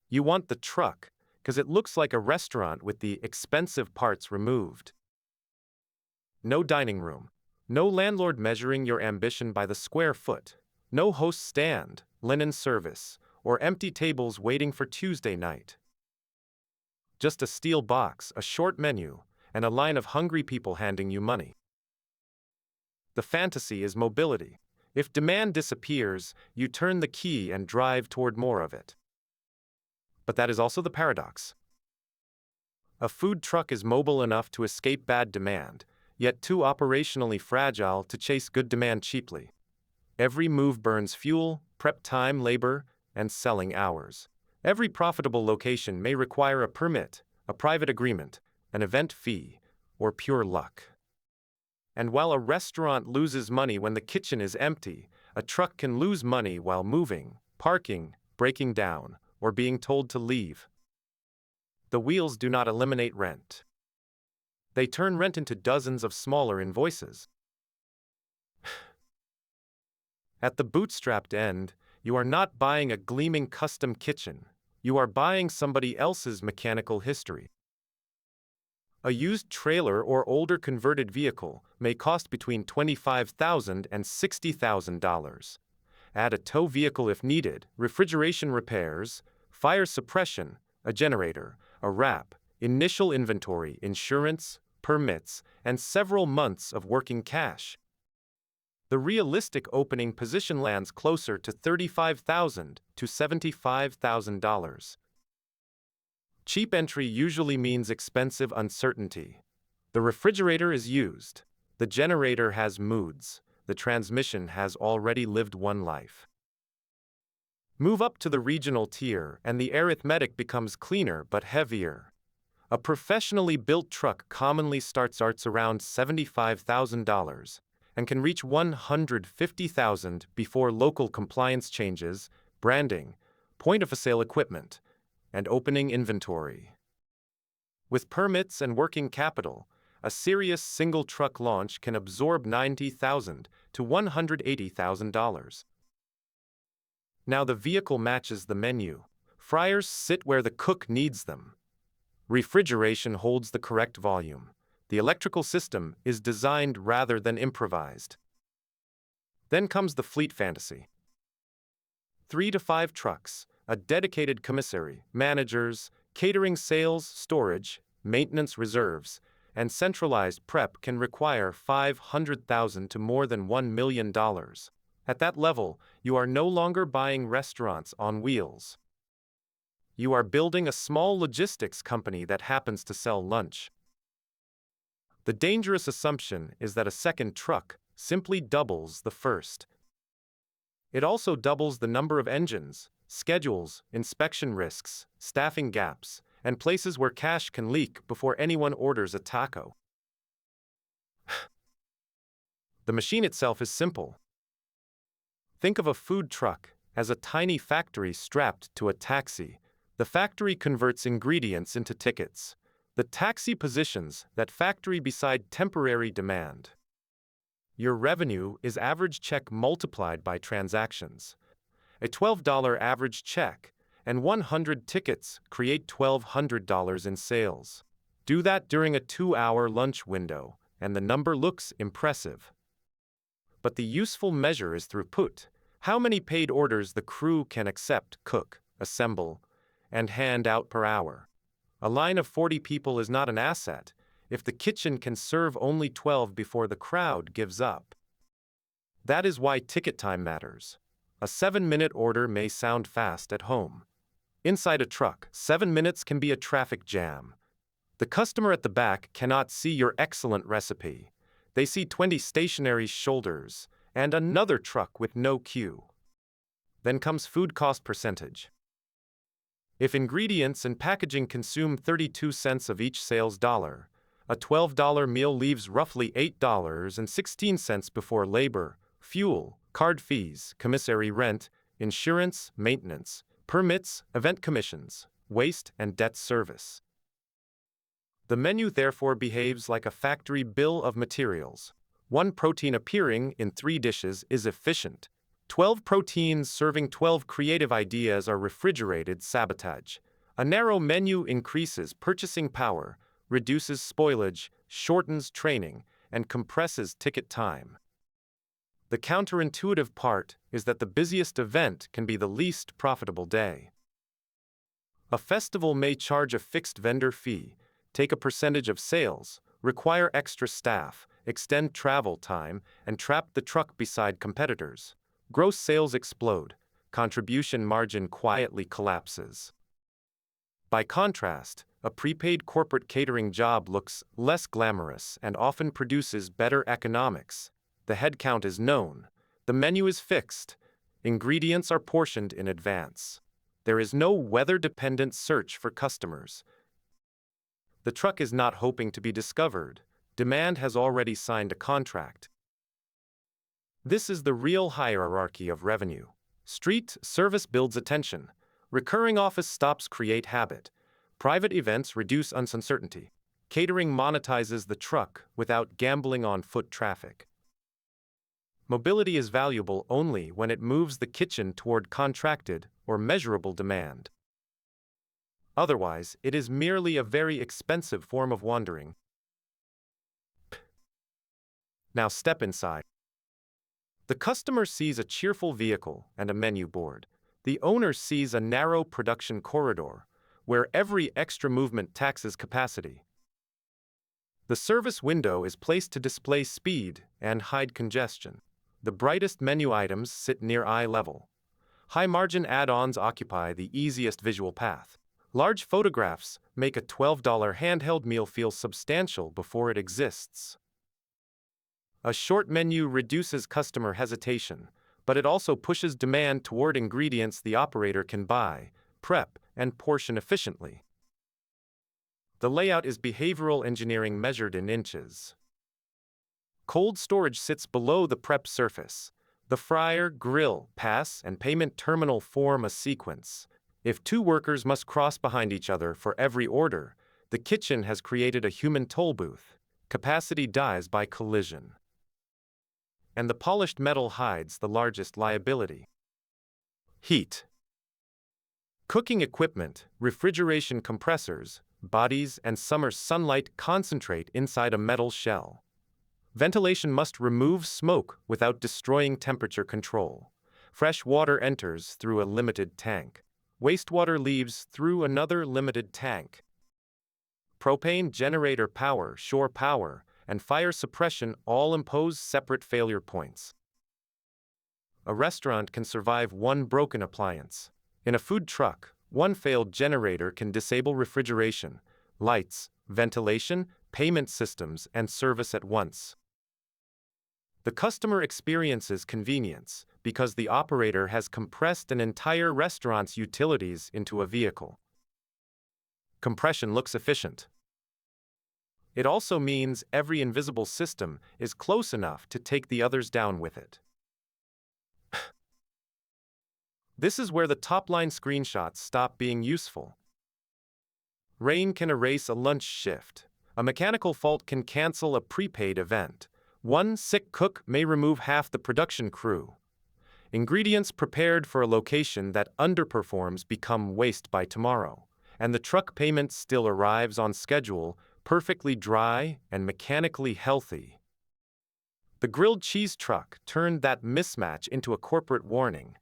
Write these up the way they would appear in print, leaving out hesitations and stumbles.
You want the truck, because it looks like a restaurant with the expensive parts removed. No dining room. No landlord measuring your ambition by the square foot. No host stand, linen service, or empty tables waiting for Tuesday night. Just a steel box, a short menu, and a line of hungry people handing you money. The fantasy is mobility. If demand disappears, you turn the key and drive toward more of it. But that is also the paradox. A food truck is mobile enough to escape bad demand, yet too operationally fragile to chase good demand cheaply. Every move burns fuel, prep time, labor, and selling hours. Every profitable location may require a permit, a private agreement, an event fee, or pure luck. And while a restaurant loses money when the kitchen is empty, a truck can lose money while moving, parking, breaking down, or being told to leave. The wheels do not eliminate rent. They turn rent into dozens of smaller invoices. At the bootstrapped end, you are not buying a gleaming custom kitchen. You are buying somebody else's mechanical history. A used trailer or older converted vehicle may cost between $25,000 and $60,000. Add a tow vehicle if needed, refrigeration repairs, fire suppression, a generator, a wrap, initial inventory, insurance, permits, and several months of working cash. The realistic opening position lands closer to $35,000 to $75,000. Cheap entry usually means expensive uncertainty. The refrigerator is used. The generator has moods. The transmission has already lived one life. Move up to the regional tier, and the arithmetic becomes cleaner but heavier. A professionally built truck commonly starts around $75,000 and can reach $150,000 before local compliance changes, branding, point-of-sale equipment, and opening inventory. With permits and working capital, a serious single truck launch can absorb $90,000 to $180,000. Now the vehicle matches the menu. Fryers sit where the cook needs them. Refrigeration holds the correct volume. The electrical system is designed rather than improvised. Then comes the fleet fantasy. 3 to 5 trucks, a dedicated commissary, managers, catering, sales, storage, maintenance reserves, and centralized prep can require $500,000 to more than $1 million. At that level, you are no longer buying restaurants on wheels. You are building a small logistics company that happens to sell lunch. The dangerous assumption is that a second truck simply doubles the first. It also doubles the number of engines, schedules, inspection risks, staffing gaps, and places where cash can leak before anyone orders a taco. The machine itself is simple. Think of a food truck as a tiny factory strapped to a taxi. The factory converts ingredients into tickets. The taxi positions that factory beside temporary demand. Your revenue is average check multiplied by transactions. A $12 average check and 100 tickets create $1,200 in sales. Do that during a 2-hour lunch window, and the number looks impressive. But the useful measure is throughput. How many paid orders the crew can accept, cook, assemble, and hand out per hour. A line of 40 people is not an asset if the kitchen can serve only 12 before the crowd gives up. That is why ticket time matters. A 7-minute order may sound fast at home. Inside a truck, 7 minutes can be a traffic jam. The customer at the back cannot see your excellent recipe. They see 20 stationary shoulders and another truck with no queue. Then comes food cost percentage. If ingredients and packaging consume 32 cents of each sales dollar, a $12 meal leaves roughly $8.16 before labor, fuel, card fees, commissary rent, insurance, maintenance, permits, event commissions, waste, and debt service. The menu therefore behaves like a factory bill of materials. One protein appearing in 3 dishes is efficient. 12 proteins serving 12 creative ideas are refrigerated sabotage. A narrow menu increases purchasing power, reduces spoilage, shortens training, and compresses ticket time. The counterintuitive part is that the busiest event can be the least profitable day. A festival may charge a fixed vendor fee, take a percentage of sales, require extra staff, extend travel time, and trap the truck beside competitors. Gross sales explode, contribution margin quietly collapses. By contrast, a prepaid corporate catering job looks less glamorous and often produces better economics. The headcount is known, the menu is fixed, ingredients are portioned in advance. There is no weather-dependent search for customers. The truck is not hoping to be discovered. Demand has already signed a contract. This is the real hierarchy of revenue. Street service builds attention. Recurring office stops create habit. Private events reduce uncertainty. Catering monetizes the truck without gambling on foot traffic. Mobility is valuable only when it moves the kitchen toward contracted or measurable demand. Otherwise, it is merely a very expensive form of wandering. Now step inside. The customer sees a cheerful vehicle and a menu board. The owner sees a narrow production corridor, where every extra movement taxes capacity. The service window is placed to display speed and hide congestion. The brightest menu items sit near eye level. High-margin add-ons occupy the easiest visual path. Large photographs make a $12 handheld meal feel substantial before it exists. A short menu reduces customer hesitation, but it also pushes demand toward ingredients the operator can buy, prep, and portion efficiently. The layout is behavioral engineering measured in inches. Cold storage sits below the prep surface. The fryer, grill, pass, and payment terminal form a sequence. If two workers must cross behind each other for every order, the kitchen has created a human toll booth. Capacity dies by collision. And the polished metal hides the largest liability. Heat. Cooking equipment, refrigeration compressors, bodies, and summer sunlight concentrate inside a metal shell. Ventilation must remove smoke without destroying temperature control. Fresh water enters through a limited tank. Wastewater leaves through another limited tank. Propane generator power, shore power, and fire suppression all impose separate failure points. A restaurant can survive one broken appliance. In a food truck, one failed generator can disable refrigeration, lights, ventilation, payment systems, and service at once. The customer experiences convenience because the operator has compressed an entire restaurant's utilities into a vehicle. Compression looks efficient. It also means every invisible system is close enough to take the others down with it. This is where the top-line screenshots stop being useful. Rain can erase a lunch shift. A mechanical fault can cancel a prepaid event. One sick cook may remove half the production crew. Ingredients prepared for a location that underperforms become waste by tomorrow, and the truck payment still arrives on schedule, perfectly dry and mechanically healthy. The grilled cheese truck turned that mismatch into a corporate warning.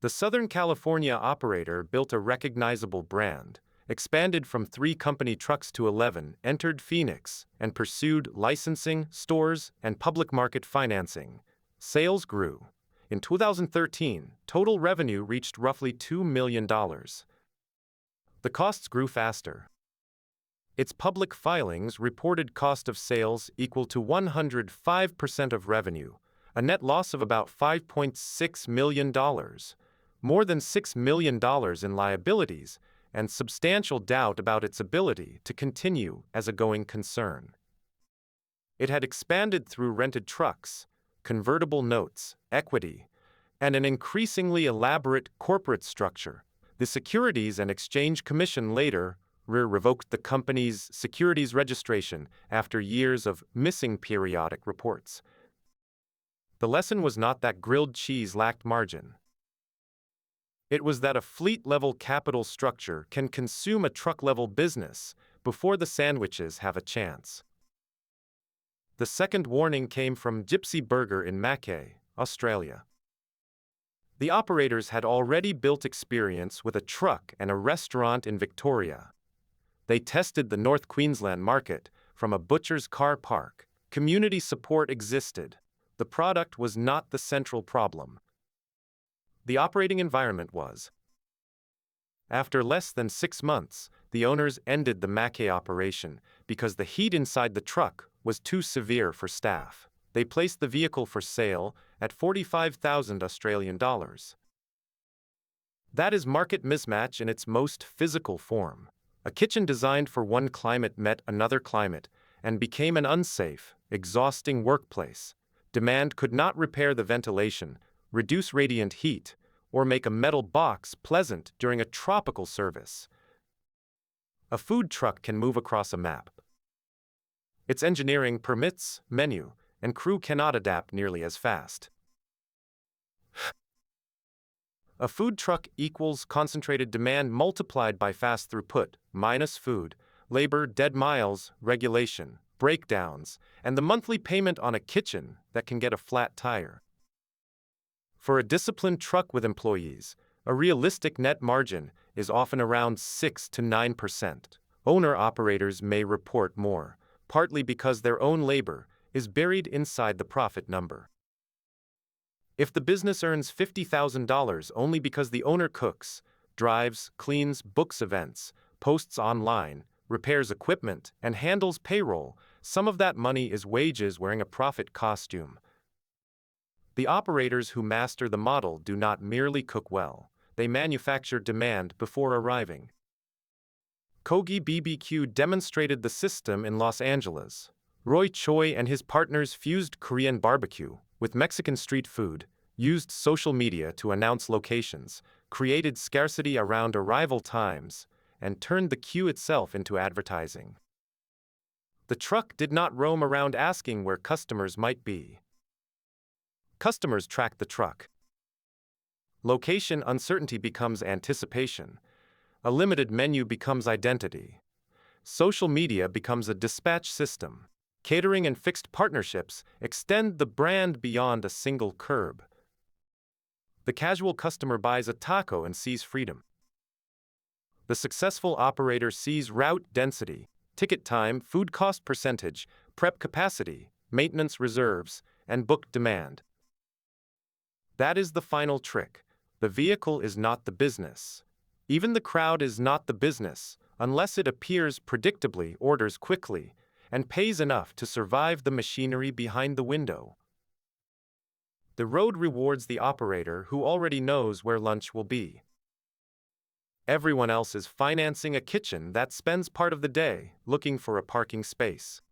The Southern California operator built a recognizable brand, expanded from 3 company trucks to 11, entered Phoenix, and pursued licensing, stores, and public market financing. Sales grew. In 2013, total revenue reached roughly $2 million. The costs grew faster. Its public filings reported cost of sales equal to 105% of revenue, a net loss of about $5.6 million, more than $6 million in liabilities, and substantial doubt about its ability to continue as a going concern. It had expanded through rented trucks, convertible notes, equity, and an increasingly elaborate corporate structure. The Securities and Exchange Commission later revoked the company's securities registration after years of missing periodic reports. The lesson was not that grilled cheese lacked margin. It was that a fleet-level capital structure can consume a truck-level business before the sandwiches have a chance. The second warning came from Gypsy Burger in Mackay, Australia. The operators had already built experience with a truck and a restaurant in Victoria. They tested the North Queensland market from a butcher's car park. Community support existed. The product was not the central problem. The operating environment was. After less than 6 months, the owners ended the Mackay operation because the heat inside the truck was too severe for staff. They placed the vehicle for sale at 45,000 Australian dollars. That is market mismatch in its most physical form. A kitchen designed for one climate met another climate and became an unsafe, exhausting workplace. Demand could not repair the ventilation, reduce radiant heat, or make a metal box pleasant during a tropical service. A food truck can move across a map. Its engineering permits, menu, and crew cannot adapt nearly as fast. A food truck equals concentrated demand multiplied by fast throughput, minus food, labor, dead miles, regulation, breakdowns, and the monthly payment on a kitchen that can get a flat tire. For a disciplined truck with employees, a realistic net margin is often around 6 to 9%. Owner-operators may report more, partly because their own labor is buried inside the profit number. If the business earns $50,000 only because the owner cooks, drives, cleans, books events, posts online, repairs equipment, and handles payroll, some of that money is wages wearing a profit costume. The operators who master the model do not merely cook well, they manufacture demand before arriving. Kogi BBQ demonstrated the system in Los Angeles. Roy Choi and his partners fused Korean barbecue with Mexican street food, used social media to announce locations, created scarcity around arrival times, and turned the queue itself into advertising. The truck did not roam around asking where customers might be. Customers tracked the truck. Location uncertainty becomes anticipation. A limited menu becomes identity. Social media becomes a dispatch system. Catering and fixed partnerships extend the brand beyond a single curb. The casual customer buys a taco and sees freedom. The successful operator sees route density, ticket time, food cost percentage, prep capacity, maintenance reserves, and book demand. That is the final trick. The vehicle is not the business. Even the crowd is not the business, unless it appears predictably, orders quickly, and pays enough to survive the machinery behind the window. The road rewards the operator who already knows where lunch will be. Everyone else is financing a kitchen that spends part of the day looking for a parking space.